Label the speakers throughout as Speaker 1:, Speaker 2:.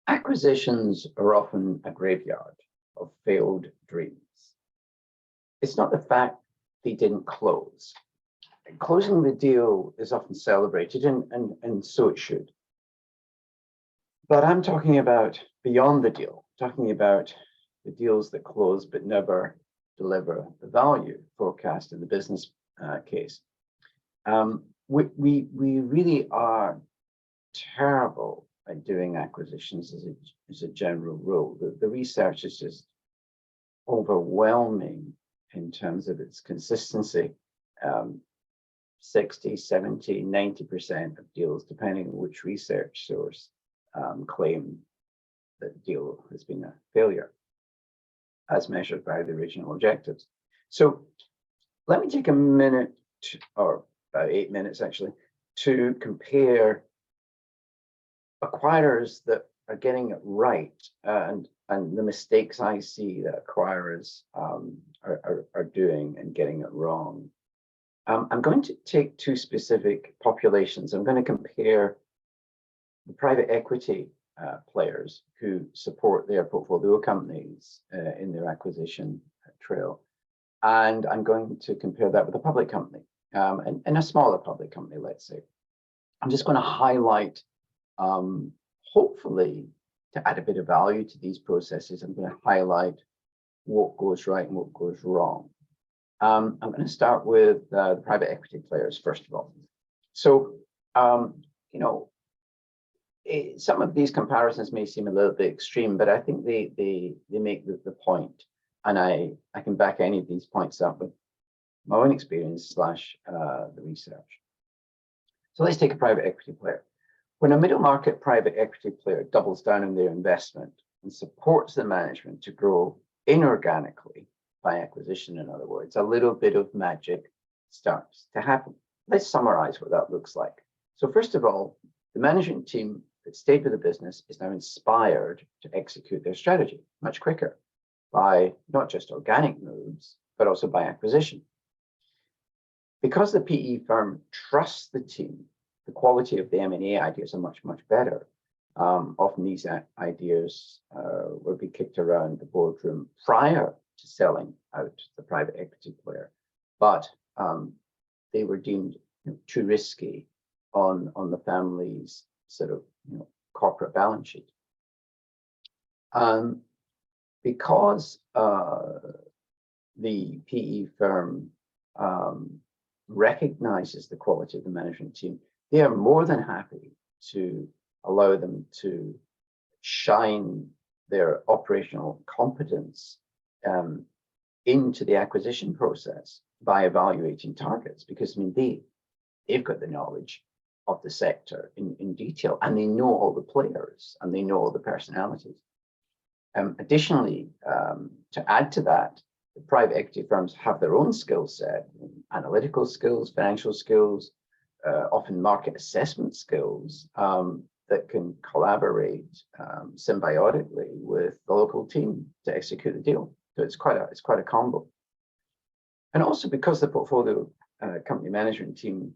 Speaker 1: Acquisitions are often a graveyard of failed dreams. It's not the fact they didn't close. Closing the deal is often celebrated, and so it should. But I'm talking about beyond the deal, talking about the deals that close but never deliver the value forecast in the business case. We really are terrible at doing acquisitions as a general rule. The research is just overwhelming in terms of its consistency. 60, 70, 90% of deals, depending on which research source, claim that the deal has been a failure as measured by the original objectives. So let me take a minute, or about 8 minutes actually, to compare acquirers that are getting it right and the mistakes I see that acquirers are doing and getting it wrong. I'm going to take two specific populations. I'm going to compare the private equity players who support their portfolio companies in their acquisition trail. And I'm going to compare that with a public company, and a smaller public company, let's say. I'm just going to highlight, hopefully, to add a bit of value to these processes, I'm going to highlight what goes right and what goes wrong. I'm going to start with the private equity players, first of all. So, some of these comparisons may seem a little bit extreme, but I think they make the point. And I can back any of these points up with my own experience / the research. So let's take a private equity player. When a middle market private equity player doubles down on their investment and supports the management to grow inorganically, by acquisition, in other words, a little bit of magic starts to happen. Let's summarize what that looks like. So first of all, the management team that stayed with the business is now inspired to execute their strategy much quicker by not just organic moves, but also by acquisition. Because the PE firm trusts the team, the quality of the M&A ideas are much, much better. Often these ideas will be kicked around the boardroom prior to selling out the private equity player, but they were deemed too risky on the family's sort of corporate balance sheet. Because the PE firm recognizes the quality of the management team, they are more than happy to allow them to shine their operational competence into the acquisition process by evaluating targets, because they've got the knowledge of the sector in detail, and they know all the players and they know all the personalities. Additionally, to add to that, the private equity firms have their own skill set, analytical skills, financial skills, often market assessment skills that can collaborate symbiotically with the local team to execute the deal. So it's quite a combo. And also because the portfolio company management team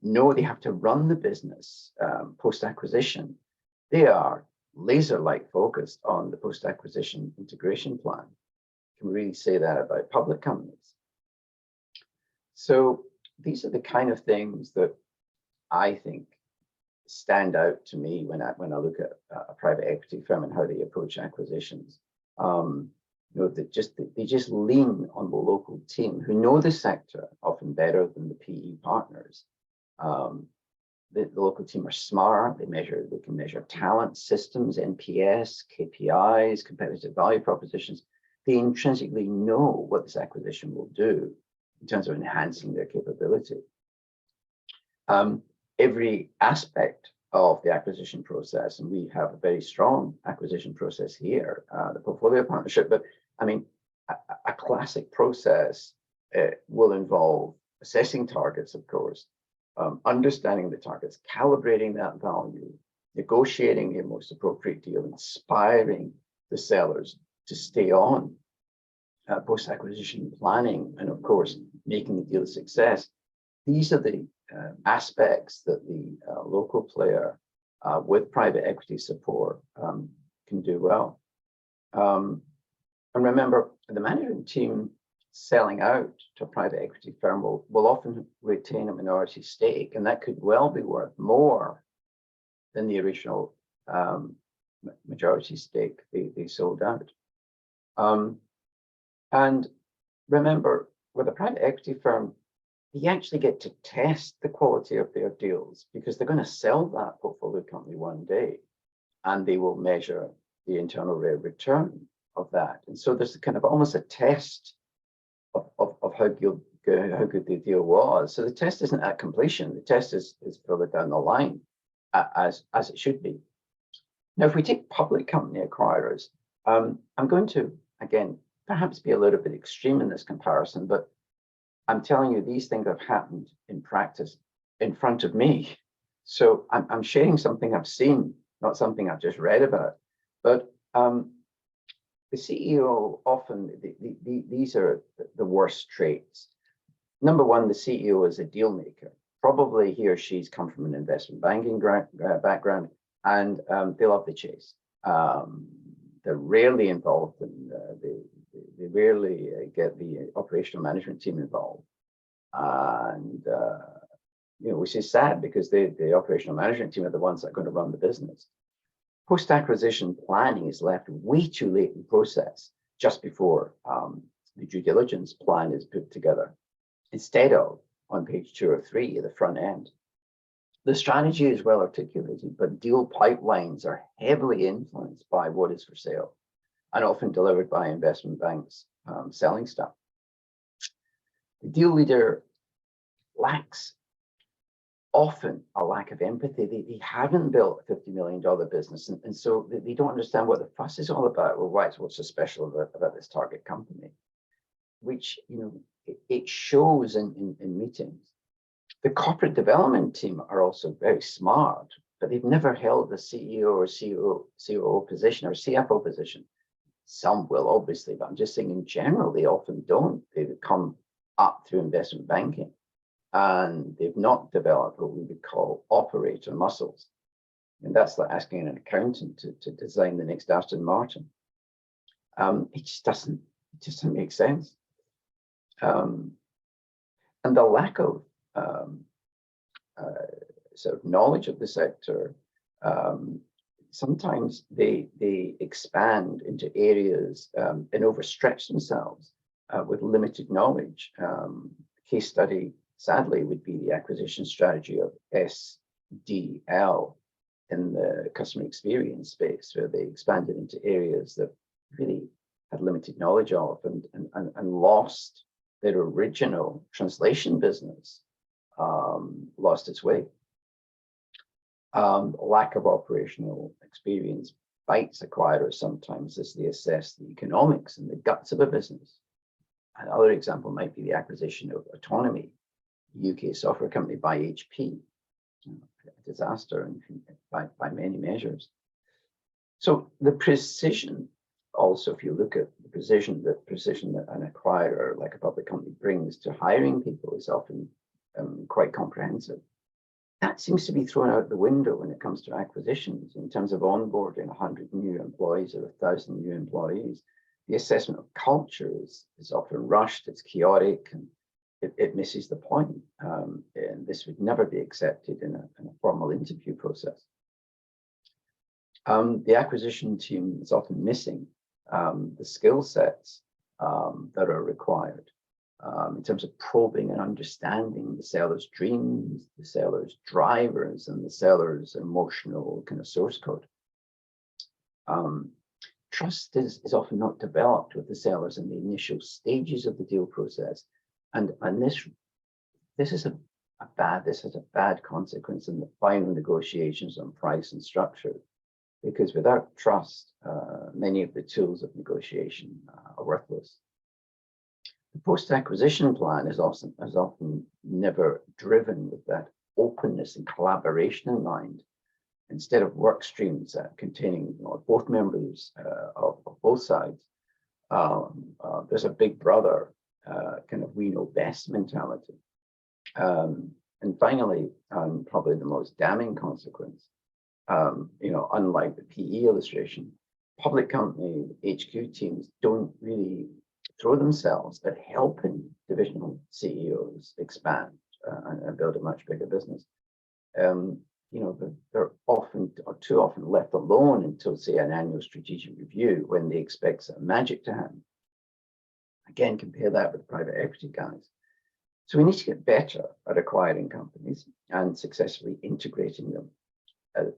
Speaker 1: know they have to run the business post-acquisition, they are laser-like focused on the post-acquisition integration plan. Can really say that about public companies. So these are the kind of things that I think stand out to me when I look at a private equity firm and how they approach acquisitions. They just lean on the local team who know the sector often better than the PE partners. The local team are smart. They can measure talent, systems, NPS, KPIs, competitive value propositions. They intrinsically know what this acquisition will do in terms of enhancing their capability. Every aspect of the acquisition process, and we have a very strong acquisition process here, the portfolio partnership, but a classic process will involve assessing targets, of course, understanding the targets, calibrating that value, negotiating a most appropriate deal, inspiring the sellers to stay on, post-acquisition planning, and of course, making the deal a success. These are the aspects that the local player with private equity support can do well. And remember, the management team selling out to a private equity firm will often retain a minority stake, and that could well be worth more than the original majority stake they sold out. And remember, with a private equity firm, you actually get to test the quality of their deals because they're going to sell that portfolio company one day, and they will measure the internal rate of return of that. And so there's kind of almost a test of how good the deal was. So the test isn't at completion. The test is further down the line, as it should be. Now, if we take public company acquirers, I'm going to, again, perhaps be a little bit extreme in this comparison, but I'm telling you, these things have happened in practice in front of me. So I'm sharing something I've seen, not something I've just read about. But the CEO often, these are the worst traits. Number one, the CEO is a deal maker. Probably he or she's come from an investment banking background, and they love the chase. They're rarely involved, and they rarely get the operational management team involved. And which is sad because the operational management team are the ones that are going to run the business. Post-acquisition planning is left way too late in the process, just before the due diligence plan is put together, instead of on page 2 or 3 at the front end. The strategy is well articulated, but deal pipelines are heavily influenced by what is for sale, and often delivered by investment banks selling stuff. The deal leader lacks often a lack of empathy. They haven't built a $50 million business, and so they don't understand what the fuss is all about, or what's so special about this target company, which it shows in meetings. The corporate development team are also very smart, but they've never held the CEO or COO position or CFO position. Some will, obviously, but I'm just saying in general, they often don't. They come up through investment banking, and they've not developed what we would call operator muscles. And that's like asking an accountant to design the next Aston Martin. It just doesn't make sense. And the lack of sort of knowledge of the sector, sometimes they expand into areas and overstretch themselves with limited knowledge. Case study, sadly, would be the acquisition strategy of SDL in the customer experience space, where they expanded into areas that really had limited knowledge of and lost their original translation business, lost its way. Lack of operational experience bites acquirers sometimes as they assess the economics and the guts of a business. Another example might be the acquisition of Autonomy, a UK software company, by HP. A disaster by many measures. So the precision, also, if you look at the precision that an acquirer like a public company brings to hiring people, is often quite comprehensive. That seems to be thrown out the window when it comes to acquisitions in terms of onboarding 100 new employees or 1,000 new employees. The assessment of culture is often rushed, it's chaotic, and it misses the point. And this would never be accepted in a formal interview process. The acquisition team is often missing the skill sets that are required in terms of probing and understanding the seller's dreams, the seller's drivers, and the seller's emotional kind of source code. Trust is often not developed with the sellers in the initial stages of the deal process, and this has a bad consequence in the final negotiations on price and structure, because without trust, many of the tools of negotiation are worthless. The post-acquisition plan is often never driven with that openness and collaboration in mind. Instead of work streams containing both members of both sides, there's a big brother kind of we know best mentality. And finally, probably the most damning consequence, unlike the PE illustration, public company HQ teams don't really throw themselves at helping divisional CEOs expand and build a much bigger business. They're often or too often left alone until, say, an annual strategic review when they expect some magic to happen. Again, compare that with private equity guys. So we need to get better at acquiring companies and successfully integrating them.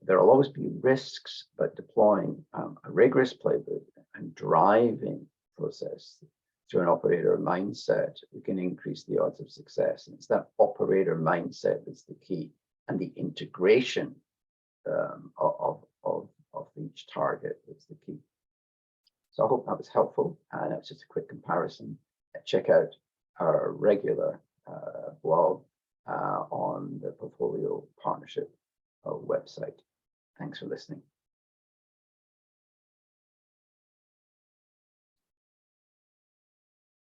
Speaker 1: There will always be risks, but deploying a rigorous playbook and driving process through an operator mindset, we can increase the odds of success. And it's that operator mindset that's the key, and the integration of each target is the key. So I hope that was helpful. And that's just a quick comparison. Check out our regular blog on the Portfolio Partnership website. Thanks for listening.